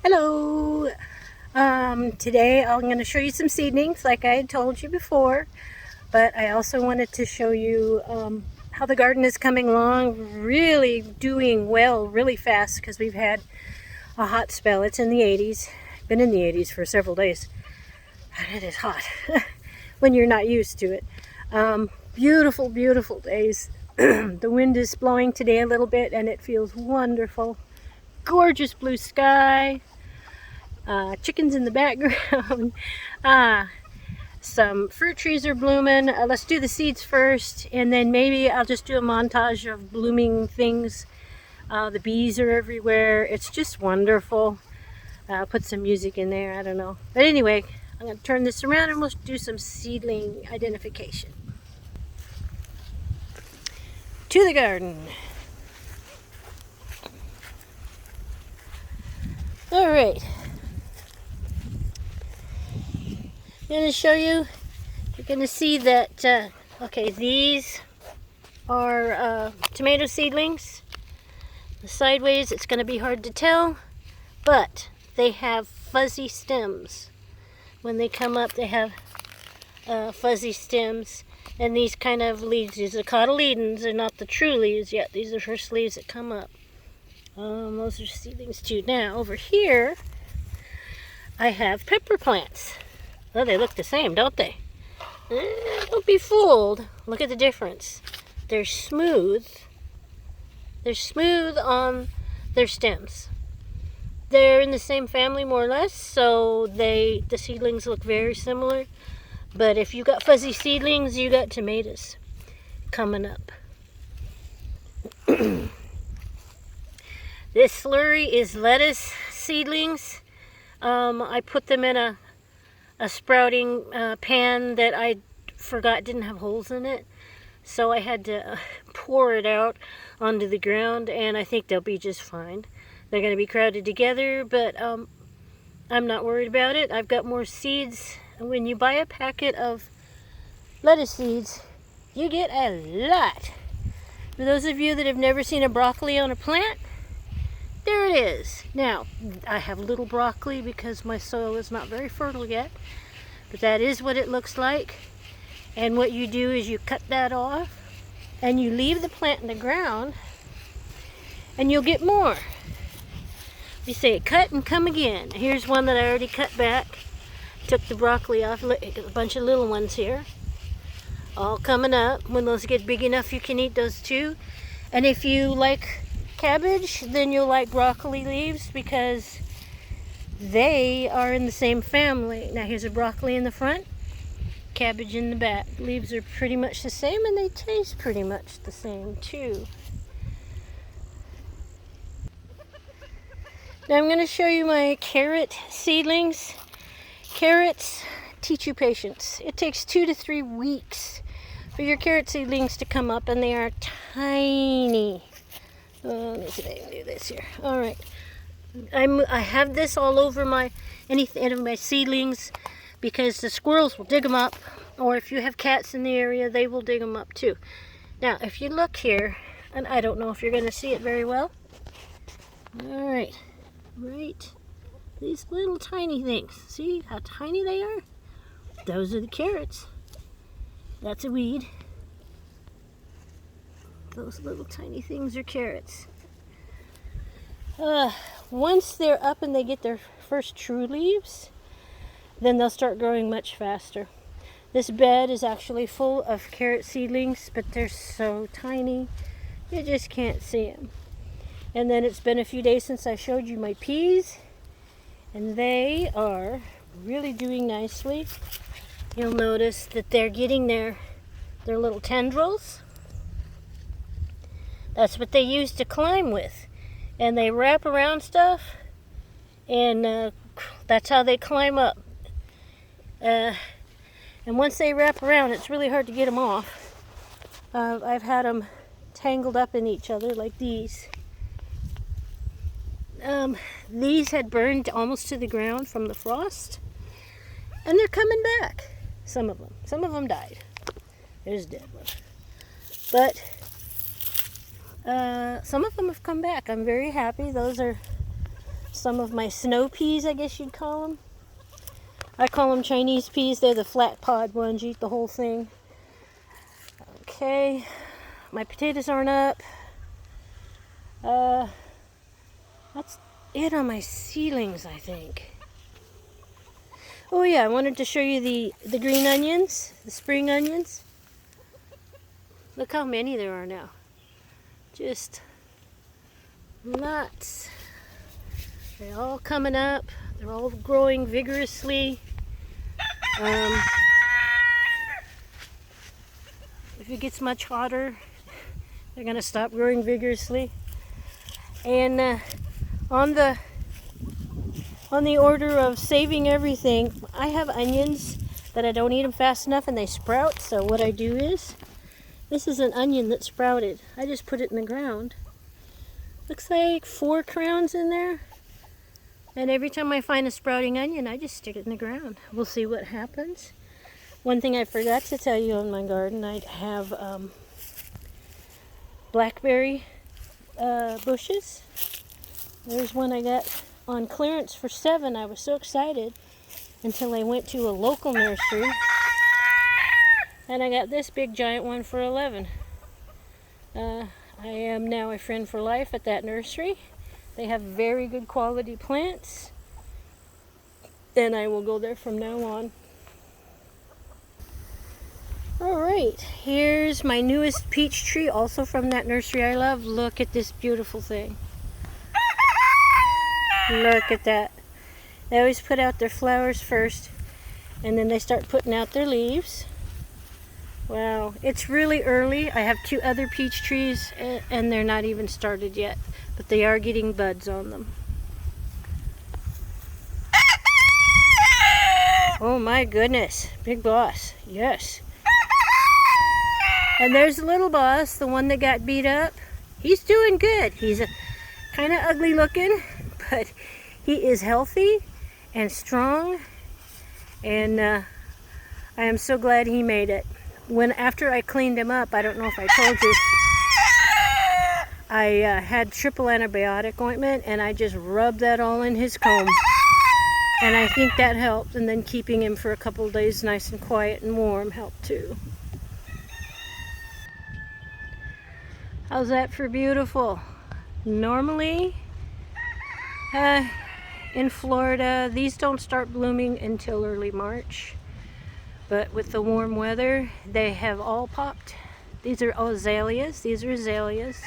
Hello! Today I'm going to show you some seedlings like I had told you before, but I also wanted to show you how the garden is coming along, really doing well really fast because we've had a hot spell. It's in the 80s, been in the 80s for several days, and it is hot when you're not used to it. Beautiful, beautiful days. The wind is blowing today a little bit and it feels wonderful. Gorgeous blue sky. Chickens in the background. Some fruit trees are blooming. Let's do the seeds first, and then maybe I'll just do a montage of blooming things. The bees are everywhere. It's just wonderful. Put some music in there, I don't know. But anyway, I'm going to turn this around and we'll do some seedling identification. To the garden. All right. I'm going to show you, you're going to see that, okay, these are tomato seedlings. The sideways, it's going to be hard to tell, but they have fuzzy stems. When they come up, they have fuzzy stems, and these kind of leaves, these are cotyledons, they're not the true leaves yet. These are the first leaves that come up. Those are seedlings too. Now, over here, I have pepper plants. Oh, they look the same, don't they? Don't be fooled. Look at the difference. They're smooth. They're smooth on their stems. They're in the same family, more or less, so the seedlings look very similar. But if you got fuzzy seedlings, you got tomatoes coming up. This slurry is lettuce seedlings. I put them in a sprouting pan that I forgot didn't have holes in it, so I had to pour it out onto the ground, and I think they'll be just fine. They're going to be crowded together, but I'm not worried about it. I've got more seeds. When you buy a packet of lettuce seeds, you get a lot. For those of you that have never seen a broccoli on a plant, there it is. Now, I have little broccoli because my soil is not very fertile yet, but that is what it looks like. And what you do is you cut that off and you leave the plant in the ground and you'll get more. You say cut and come again. Here's one that I already cut back. Took the broccoli off, look, a bunch of little ones here. All coming up. When those get big enough, you can eat those too. And if you like cabbage, then you'll like broccoli leaves because they are in the same family. Now here's a broccoli in the front, cabbage in the back. Leaves are pretty much the same and they taste pretty much the same too. Now I'm going to show you my carrot seedlings. Carrots teach you patience. It takes 2 to 3 weeks for your carrot seedlings to come up, and they are tiny. Let me see if I can do this here. All right, I have this all over any of my seedlings because the squirrels will dig them up, or if you have cats in the area, they will dig them up too. Now, if you look here, and I don't know if you're going to see it very well. All right, these little tiny things. See how tiny they are? Those are the carrots. That's a weed. Those little tiny things are carrots. Once they're up and they get their first true leaves, then they'll start growing much faster. This bed is actually full of carrot seedlings, but they're so tiny, you just can't see them. And then it's been a few days since I showed you my peas, and they are really doing nicely. You'll notice that they're getting their little tendrils. That's what they use to climb with. And they wrap around stuff, and that's how they climb up. And once they wrap around, it's really hard to get them off. I've had them tangled up in each other like these. These had burned almost to the ground from the frost, and they're coming back. Some of them died. There's a dead one. But some of them have come back. I'm very happy. Those are some of my snow peas, I guess you'd call them. I call them Chinese peas. They're the flat pod ones. You eat the whole thing. Okay, my potatoes aren't up. That's it on my seedlings, I think. Oh yeah, I wanted to show you the green onions, the spring onions. Look how many there are now. Just lots. They're all coming up. They're all growing vigorously. If it gets much hotter, they're going to stop growing vigorously. And on the order of saving everything, I have onions that I don't eat them fast enough and they sprout. So what I do is, this is an onion that sprouted. I just put it in the ground. Looks like 4 crowns in there. And every time I find a sprouting onion, I just stick it in the ground. We'll see what happens. One thing I forgot to tell you on my garden, I have blackberry bushes. There's one I got on clearance for $7. I was so excited until I went to a local nursery and I got this big giant one for $11. I am now a friend for life at that nursery. They have very good quality plants, and I will go there from now on. Alright, here's my newest peach tree, also from that nursery I love. Look at this beautiful thing. Look at that. They always put out their flowers first, and then they start putting out their leaves. Wow, it's really early. I have 2 other peach trees, and they're not even started yet, but they are getting buds on them. Oh my goodness, Big Boss, yes. And there's the little boss, the one that got beat up. He's doing good. He's kind of ugly looking, but he is healthy and strong, and I am so glad he made it. After I cleaned him up, I don't know if I told you, I had triple antibiotic ointment and I just rubbed that all in his comb. And I think that helped, and then keeping him for a couple of days nice and quiet and warm helped too. How's that for beautiful? Normally, in Florida, these don't start blooming until early March. But with the warm weather, they have all popped. These are azaleas. These are azaleas.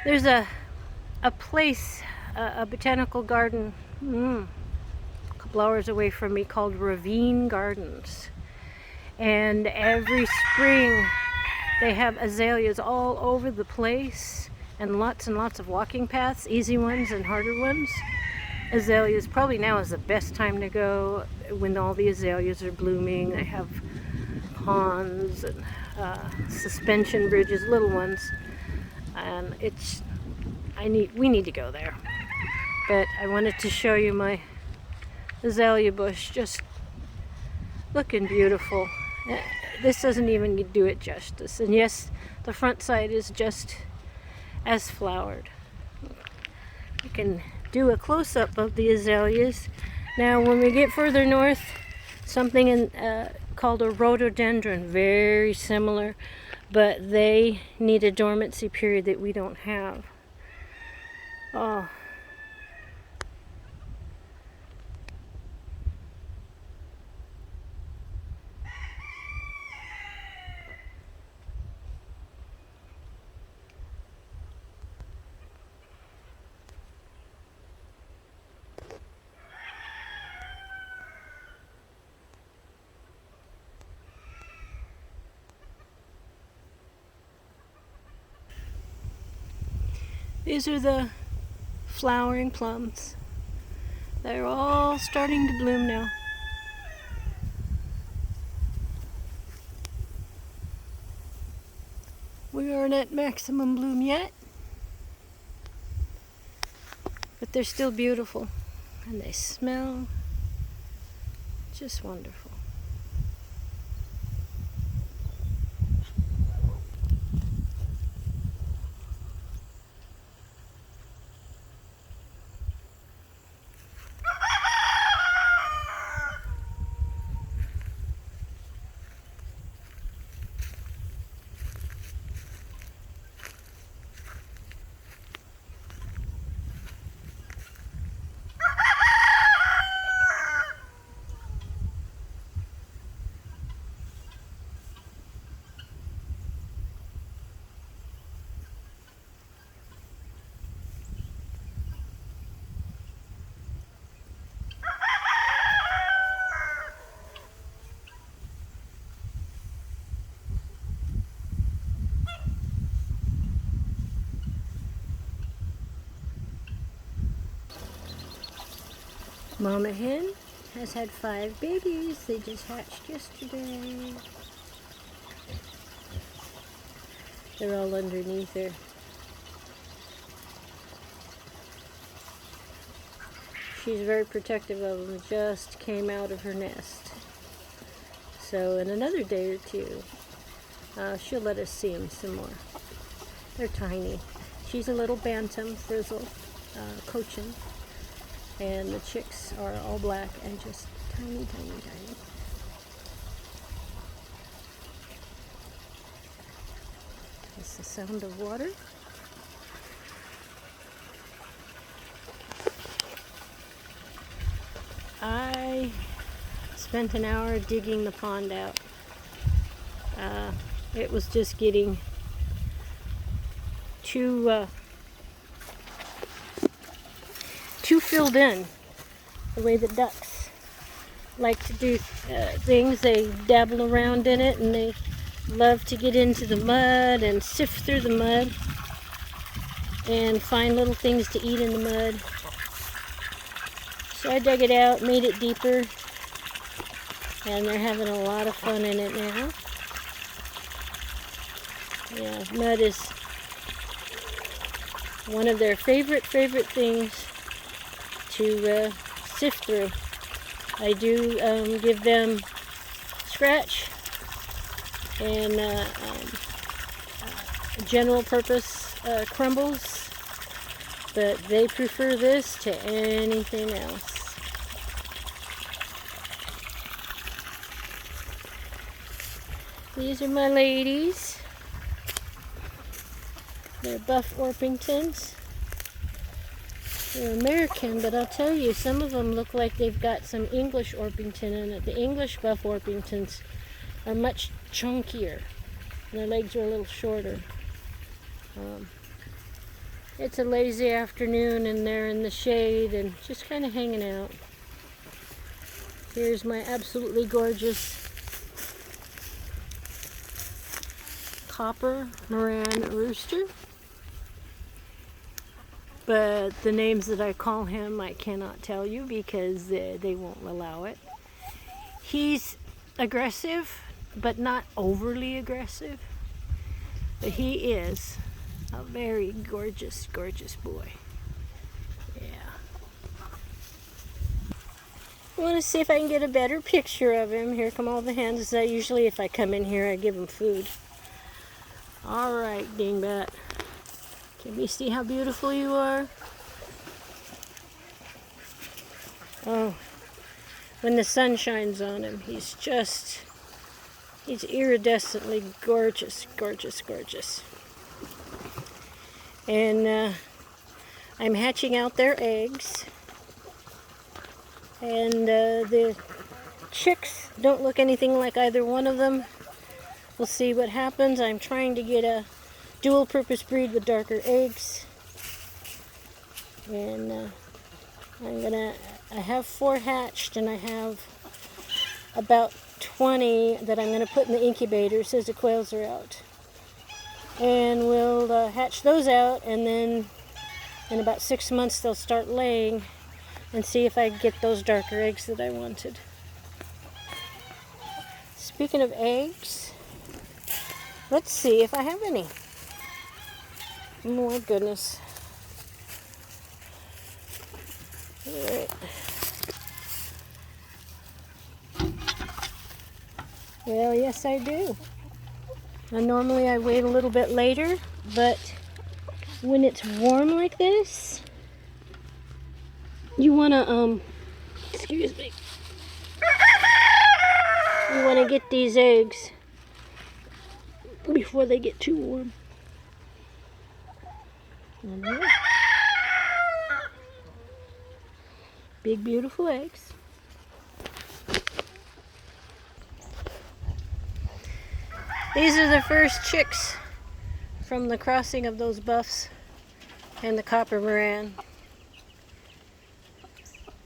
There's a place, a botanical garden, a couple hours away from me, called Ravine Gardens. And every spring, they have azaleas all over the place, and lots of walking paths, easy ones and harder ones. Azaleas, probably now is the best time to go when all the azaleas are blooming. I have ponds and suspension bridges, little ones, and we need to go there. But I wanted to show you my azalea bush, just looking beautiful. This doesn't even do it justice. And yes, the front side is just as flowered. You can do a close-up of the azaleas. Now when we get further north, something called a rhododendron, very similar, but they need a dormancy period that we don't have. Oh, these are the flowering plums. They're all starting to bloom now. We aren't at maximum bloom yet, but they're still beautiful, and they smell just wonderful. Mama hen has had 5 babies. They just hatched yesterday. They're all underneath her. She's very protective of them. Just came out of her nest. So in another day or two, she'll let us see them some more. They're tiny. She's a little bantam frizzle cochin. And the chicks are all black and just tiny, tiny, tiny. That's the sound of water. I spent an hour digging the pond out. It was just getting too filled in. The way the ducks like to do things, they dabble around in it and they love to get into the mud and sift through the mud and find little things to eat in the mud. So I dug it out, made it deeper, and they're having a lot of fun in it now. Yeah, mud is one of their favorite things to sift through. I do give them scratch and general purpose crumbles, but they prefer this to anything else. These are my ladies. They're buff Orpingtons. They're American, but I'll tell you, some of them look like they've got some English Orpington in it. The English buff Orpingtons are much chunkier. And their legs are a little shorter. It's a lazy afternoon and they're in the shade and just kind of hanging out. Here's my absolutely gorgeous copper Moran rooster. But the names that I call him I cannot tell you because they won't allow it. He's aggressive, but not overly aggressive. But he is a very gorgeous, gorgeous boy. Yeah. I want to see if I can get a better picture of him. Here come all the hens. Usually if I come in here, I give them food. All right, dingbat. Can we see how beautiful you are? Oh, when the sun shines on him, he's iridescently gorgeous, gorgeous, gorgeous. And I'm hatching out their eggs. And the chicks don't look anything like either one of them. We'll see what happens. I'm trying to get a dual purpose breed with darker eggs. And I have 4 hatched and I have about 20 that I'm going to put in the incubators as the quails are out. And we'll hatch those out, and then in about 6 months they'll start laying and see if I can get those darker eggs that I wanted. Speaking of eggs, let's see if I have any. Oh my goodness. All right. Well, yes I do. Now, normally I wait a little bit later, but when it's warm like this, you want to, excuse me, you want to get these eggs before they get too warm. Big, beautiful eggs. These are the first chicks from the crossing of those buffs and the copper Moran.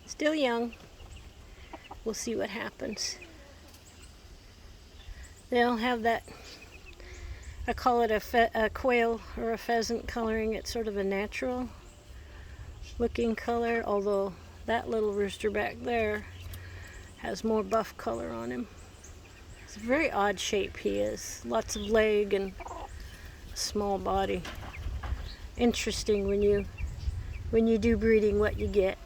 Still young. We'll see what happens. They'll have that, I call it a quail or a pheasant coloring. It's sort of a natural looking color, although That little rooster back there has more buff color on him. It's a very odd shape he is. Lots of leg and small body. Interesting when you do breeding what you get.